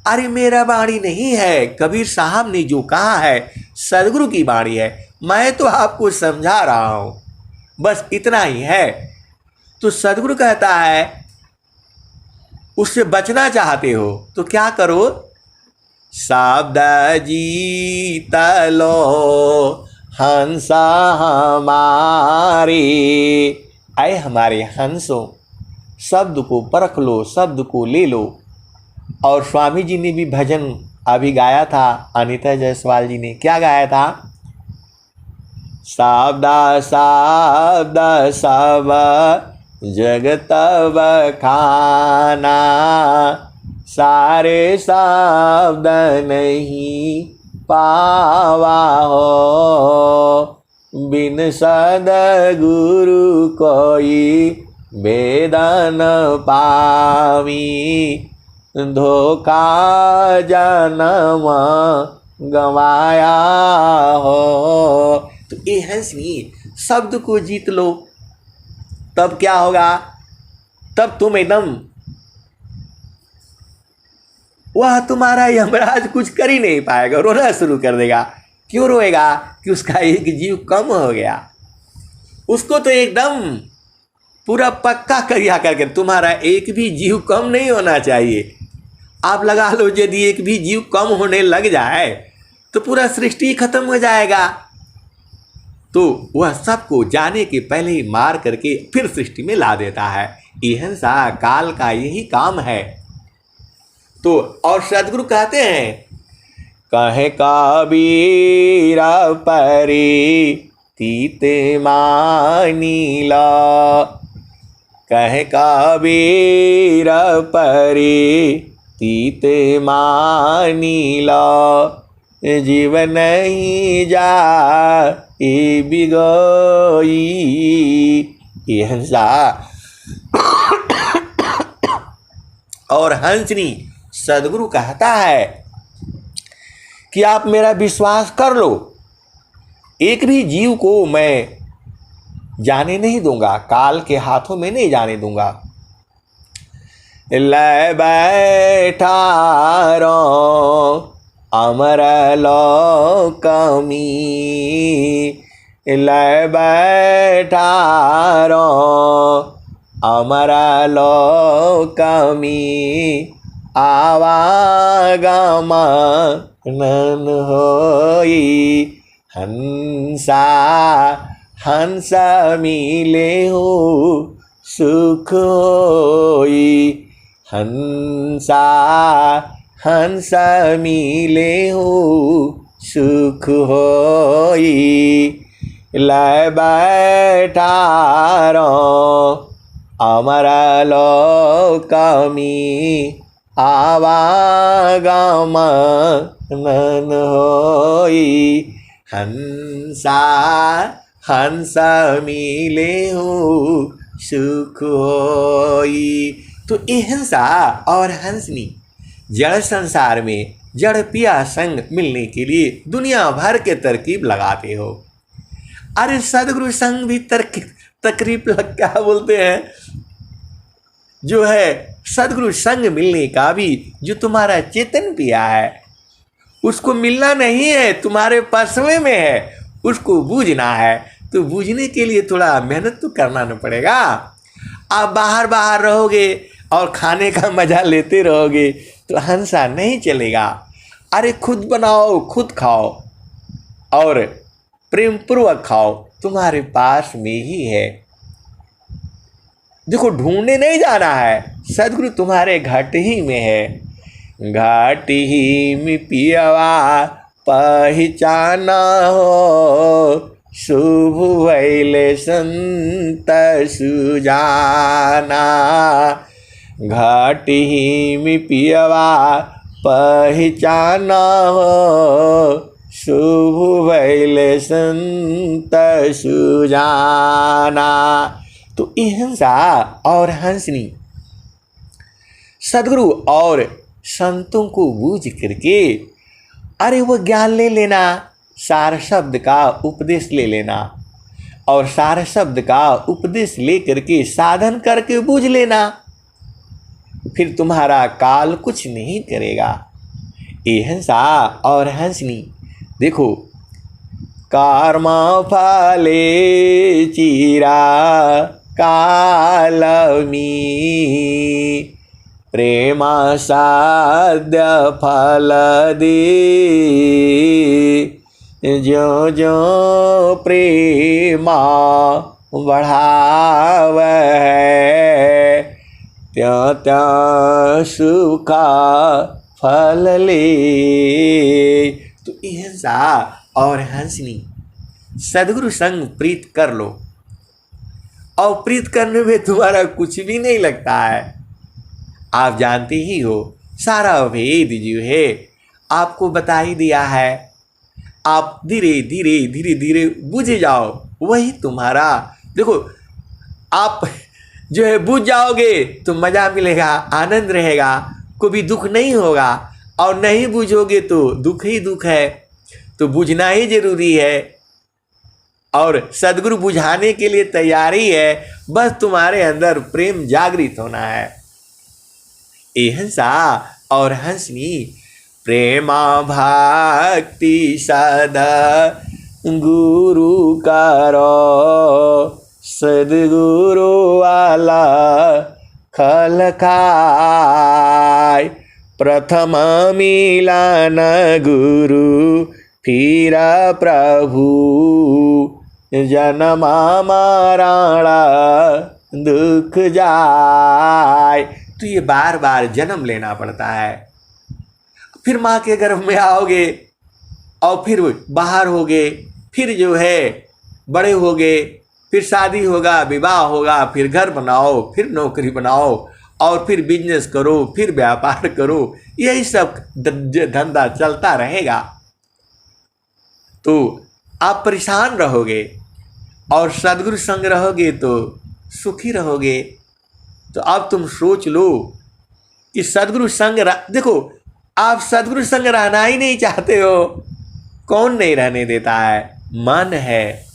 अरे मेरा वाणी नहीं है, कबीर साहब ने जो कहा है सदगुरु की वाणी है, मैं तो आपको समझा रहा हूं, बस इतना ही है। तो सदगुरु कहता है, उससे बचना चाहते हो तो क्या करो, शब्द जीत लो हंसा हमारे। आए हमारे हंसों, शब्द को परख लो, शब्द को ले लो। और स्वामी जी ने भी भजन अभी गाया था, अनीता जायसवाल जी ने क्या गाया था, शब्द शब्द सब जगत बखाना, सारे शब्द नहीं पावा हो, बिन सद्गुरु कोई वेदन पावी, धोखा जन्म गवाया हो। तो ये हंसनी, शब्द को जीत लो, तब क्या होगा, तब तुम एकदम, वह तुम्हारा यमराज कुछ कर ही नहीं पाएगा, रोना शुरू कर देगा। क्यों रोएगा, कि उसका एक जीव कम हो गया। उसको तो एकदम पूरा पक्का करिया करके, तुम्हारा एक भी जीव कम नहीं होना चाहिए। आप लगा लो, यदि एक भी जीव कम होने लग जाए तो पूरा सृष्टि खत्म हो जाएगा। तो वह सबको जाने के पहले ही मार करके फिर सृष्टि में ला देता है। यह सा काल का यही काम है। तो और सद्गुरु कहते हैं, कहे कबीर परी तीते मानी ला, कहे कबीर परी तीते मानी ला, जीवन नहीं जा बिगोई। ये हंसा और हंसनी, सदगुरु कहता है कि आप मेरा विश्वास कर लो, एक भी जीव को मैं जाने नहीं दूंगा, काल के हाथों में नहीं जाने दूंगा। ले बैठा रो अमर लोकमी, ले बैठा रो अमर लोकमी, आवागम नन होई। हंसा हंस मिले हो सुख होई। हंसा हंस मिले हो सुख होई। लय बैठारो अमर लोकमी आवागम नन होई। हंसा हंस मिले हो सुख होई। तो ये हंसा और हंसनी जड़ संसार में जड़ पिया संग मिलने के लिए दुनिया भर के तरकीब लगाते हो। अरे सदगुरु संग भी तकरीब क्या बोलते हैं, जो है सदगुरु संग मिलने का भी, जो तुम्हारा चेतन पिया है उसको मिलना नहीं है, तुम्हारे पसवे में है, उसको बूझना है। तो बूझने के लिए थोड़ा मेहनत तो करना न पड़ेगा। आप बाहर बाहर रहोगे और खाने का मजा लेते रहोगे तो हंसा नहीं चलेगा। अरे खुद बनाओ, खुद खाओ और प्रेम पूर्वक खाओ, तुम्हारे पास में ही है। देखो ढूंढने नहीं जाना है, सदगुरु तुम्हारे घाट ही में है। घाट ही में पियवा पहचाना हो, शुभ वैले संत सुजाना। घाट ही में पियवा पहचाना हो, शुभ वैले संत सुजाना। तो हंसा और हंसनी सदगुरु और संतों को बूझ करके, अरे वो ज्ञान ले लेना, सार शब्द का उपदेश ले लेना और सार शब्द का उपदेश ले करके साधन करके बूझ लेना, फिर तुम्हारा काल कुछ नहीं करेगा। ये हंसा और हंसनी देखो, कर्म फले चिरा कालमी, प्रेम साध्य फल दे। जो जो प्रेमा बढ़ाव है, त्यों त्यों सुख फल ले। तो हंसा और हंसनी सदगुरु संग प्रीत कर लो, और प्रीत करने में तुम्हारा कुछ भी नहीं लगता है। आप जानते ही हो सारा भेद जो है आपको बता ही दिया है। आप धीरे धीरे धीरे धीरे बुझ जाओ, वही तुम्हारा, देखो आप जो है बुझ जाओगे तो मज़ा मिलेगा, आनंद रहेगा, कोई दुख नहीं होगा। और नहीं बुझोगे तो दुख ही दुख है। तो बुझना ही जरूरी है और सदगुरु बुझाने के लिए तैयार ही है, बस तुम्हारे अंदर प्रेम जागृत होना है। ये हंसा और हंसनी प्रेमा भक्ति सदा गुरु करो, सदगुरु वाला खल खाय। प्रथम मिलन गुरु फिर प्रभु, जन्म मरण दुख जाय। तो ये बार बार जन्म लेना पड़ता है। फिर माँ के गर्भ में आओगे और फिर बाहर होगे, फिर जो है बड़े होगे, फिर शादी होगा, विवाह होगा, फिर घर बनाओ, फिर नौकरी बनाओ और फिर बिजनेस करो, फिर व्यापार करो, यही सब धंधा चलता रहेगा। तो आप परेशान रहोगे और सदगुरु संग रहोगे तो सुखी रहोगे। तो अब तुम सोच लो कि सदगुरु संग देखो, आप सदगुरु संग रहना ही नहीं चाहते हो, कौन नहीं रहने देता है? मन है।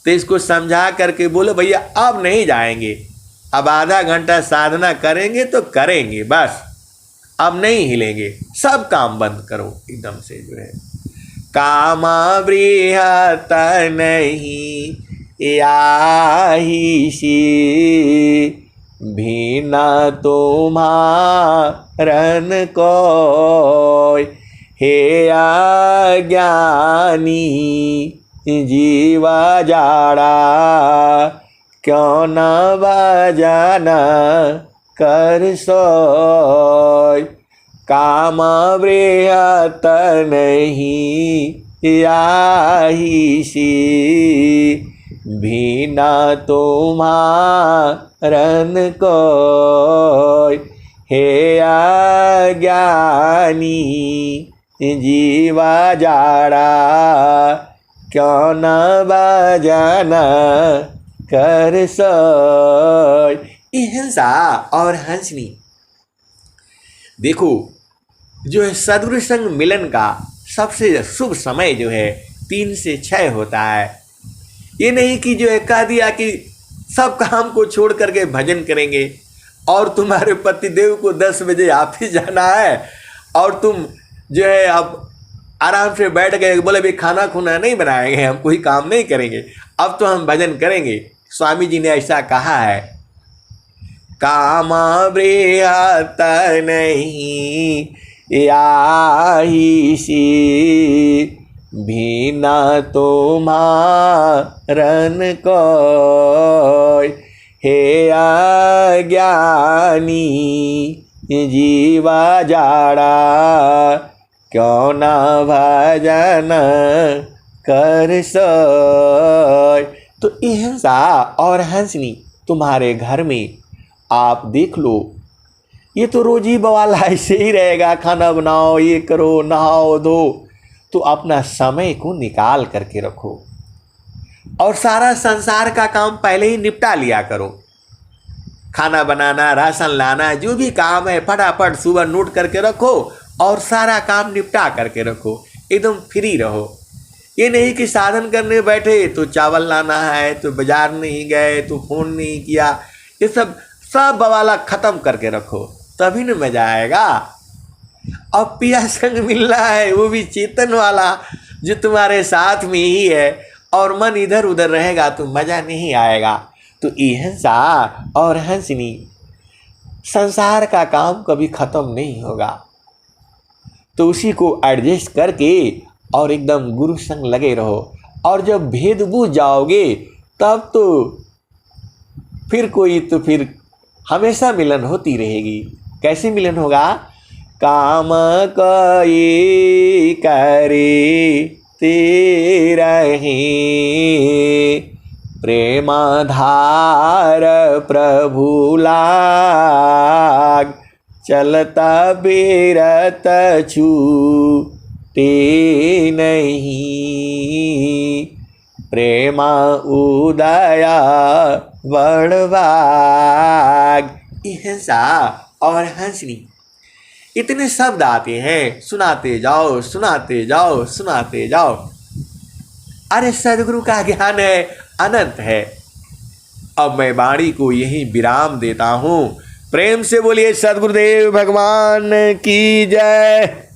तो इसको समझा करके बोलो भैया अब नहीं जाएंगे, अब आधा घंटा साधना करेंगे तो करेंगे, बस अब नहीं हिलेंगे, सब काम बंद करो एकदम से। जो है काम बृहत नहीं याही सी, भिन्न तुम्हारन कोय। हे अज्ञानी जीवा जाड़ा, क्यों न भजन कर सोय। काम बृहत नहीं आही सी, भीना तुम्हारन कोय। हे अज्ञानी जीवा जाड़ा, क्यों न भजन कर सोय। हिंसा और हंसनी, देखो जो है सद्गुरु संग मिलन का सबसे शुभ समय जो है 3 से 6 होता है। ये नहीं कि जो है कह दिया कि सब काम को छोड़ करके भजन करेंगे और तुम्हारे पतिदेव को 10 बजे ऑफिस जाना है और तुम जो है अब आराम से बैठ गए, बोले भाई खाना खुना नहीं बनाएंगे, हम कोई काम नहीं करेंगे, अब तो हम भजन करेंगे। स्वामी जी ने ऐसा कहा है, काम बृहत नहीं आही सी, भीना तुम्हारन कोय। हे अज्ञानी जीवा जाड़ा, क्यों न भजन कर सोय। तो हिंसा और हंसनी तुम्हारे घर में आप देख लो, ये तो रोजी बवाल ऐसे ही रहेगा, खाना बनाओ, ये करो, नहाओ धो। तो अपना समय को निकाल करके रखो और सारा संसार का काम पहले ही निपटा लिया करो। खाना बनाना, राशन लाना, जो भी काम है फटाफट सुबह नोट करके रखो और सारा काम निपटा करके रखो, एकदम फ्री रहो। ये नहीं कि साधन करने बैठे तो चावल लाना है, तो बाजार नहीं गए, तो फोन नहीं किया, ये सब बवाला खत्म करके रखो, तभी न मजा आएगा। अब पिया संग मिल रहा है, वो भी चेतन वाला जो तुम्हारे साथ में ही है, और मन इधर उधर रहेगा तो मजा नहीं आएगा। तो हिंसा और हंसनी, संसार का काम कभी खत्म नहीं होगा। तो उसी को एडजस्ट करके और एकदम गुरु संग लगे रहो, और जब भेद बूझ जाओगे तब तो फिर हमेशा मिलन होती रहेगी। कैसे मिलन होगा? काम कोई करे तेरही, प्रेम धार प्रभु लाग, चलता बिरत छूटे नहीं, प्रेम उदया बड़भाग। हिंसा और हंसनी, इतने शब्द आते हैं, सुनाते जाओ सुनाते जाओ सुनाते जाओ। अरे सदगुरु का ज्ञान है, अनंत है। अब मैं वाणी को यही विराम देता हूँ। प्रेम से बोलिए सदगुरुदेव भगवान की जय।